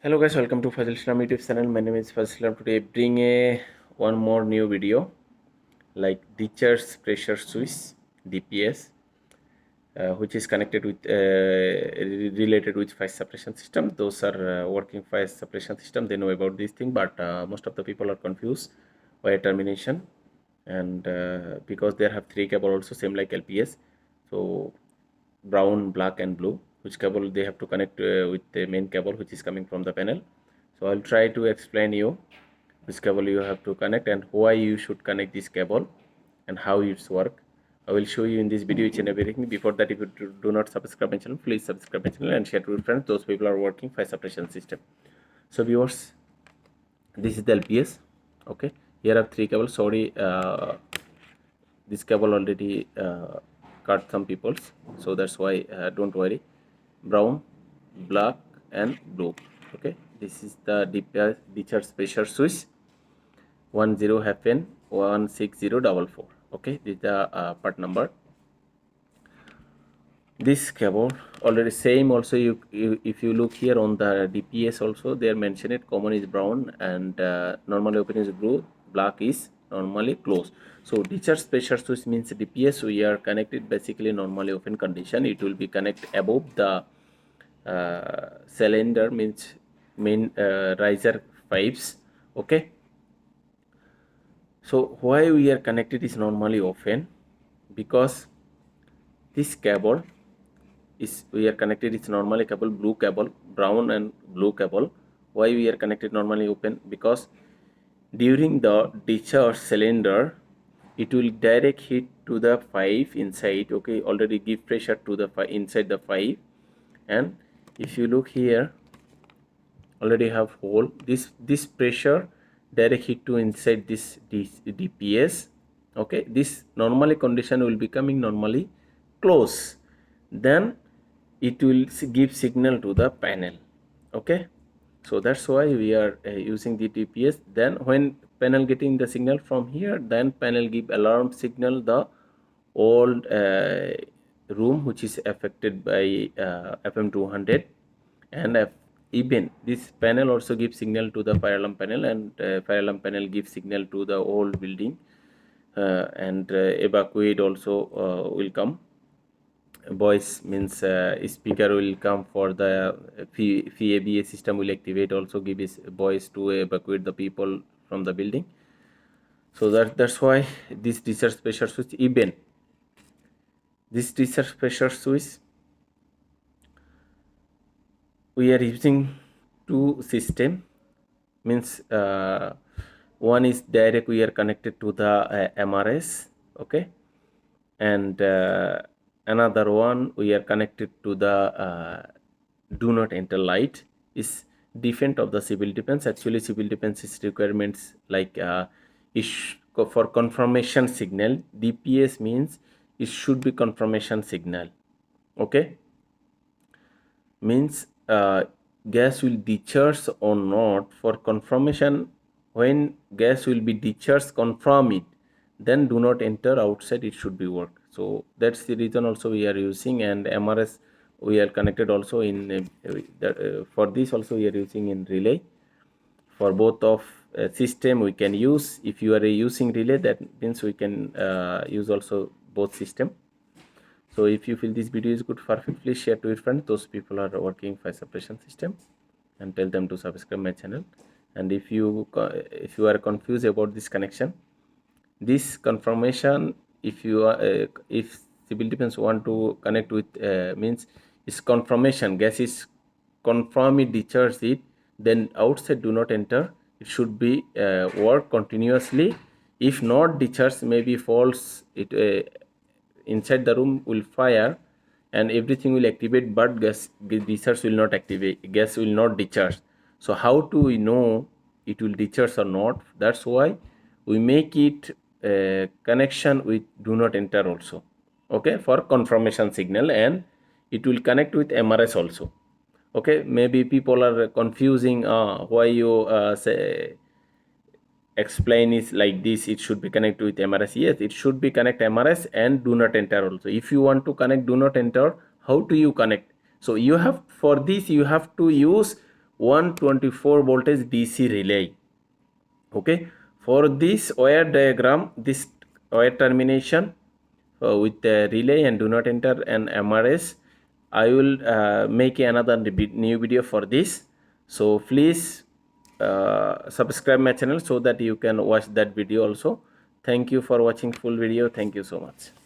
Hello guys, welcome to Fazil Islam YouTube channel. My name is Fazil Islam. Today I bring one more new video like Discharge pressure switch DPS, which is connected with related with fire suppression system. Those are working fire suppression system. They know about this thing, but most of the people are confused wire termination, and because they have three cable also same like LPS. So brown, black and blue, which cable they have to connect with the main cable which is coming from the panel. So I'll try to explain you which cable you have to connect and why you should connect this cable and how it's work. I will show you in this video each and everything. Before that, if you do not subscribe my channel, please subscribe my channel and share to your friends. Those people are working fire suppression system. So viewers, this is the LPS. Okay, here are three cables. Sorry, this cable already cut some people's, so that's why don't worry. Brown, black and blue. Okay, this is the DPS discharge pressure switch 10 happen 16044. Okay, this is the part number. This cable already same also. If you look here on the DPS also, they are mentioned it common is brown and normally open is blue, black is normally closed. So discharge pressure switch means DPS we are connected basically normally open condition. It will be connected above the cylinder, means main riser pipes. Okay, so why we are connected is normally open, because this cable is we are connected, it's normally cable blue cable, brown and blue cable. Why we are connected normally open? Because during the discharge cylinder it will direct heat to the pipe inside. Okay, already give pressure to the inside the pipe, and if you look here already have hole, this pressure direct heat to inside this DPS. Okay, this normally condition will becoming normally close, then it will give signal to the panel. Okay, so that's why we are using the DPS. Then when panel getting the signal from here, then panel give alarm signal the old room which is affected by FM200, and even this panel also gives signal to the fire alarm panel, and fire alarm panel gives signal to the old building, and evacuate also will come. Voice means speaker will come for the FABA system will activate, also give his voice to evacuate the people from the building. So that's why this discharge pressure switch, even this discharge pressure switch we are using two system, means one is direct we are connected to the MRS. Okay, and another one we are connected to the do not enter light. Is different of the civil defense. Actually civil defense is requirements like for confirmation signal. DPS means it should be confirmation signal. Okay, means gas will discharge or not. For confirmation, when gas will be discharged, confirm it, then do not enter outside, it should be work. So that's the reason also we are using, and MRS we are connected also in for this also we are using in relay. For both of system we can use. If you are using relay, that means we can use also both system. So if you feel this video is good, perfect, please share to your friends. Those people are working fire suppression system, and tell them to subscribe my channel. And if you are confused about this connection, this confirmation, if you are if civil defense want to connect with means is confirmation, gas is confirm it, discharge it, then outside do not enter. It should be work continuously. If not discharge, maybe false, it inside the room will fire and everything will activate, but gas discharge will not activate, gas will not discharge. So how do we know it will discharge or not? That's why we make it connection with do not enter also. Okay, for confirmation signal, and it will connect with MRS also. Okay, maybe people are confusing why you say explain is like this, it should be connected with MRS. Yes, it should be connect MRS and do not enter also. If you want to connect do not enter, how do you connect? So you have, for this you have to use 124 voltage DC relay. Okay, for this wire diagram, this wire termination with the relay and do not enter an MRS, I will make another new video for this. So please subscribe my channel so that you can watch that video also. Thank you for watching full video. Thank you so much.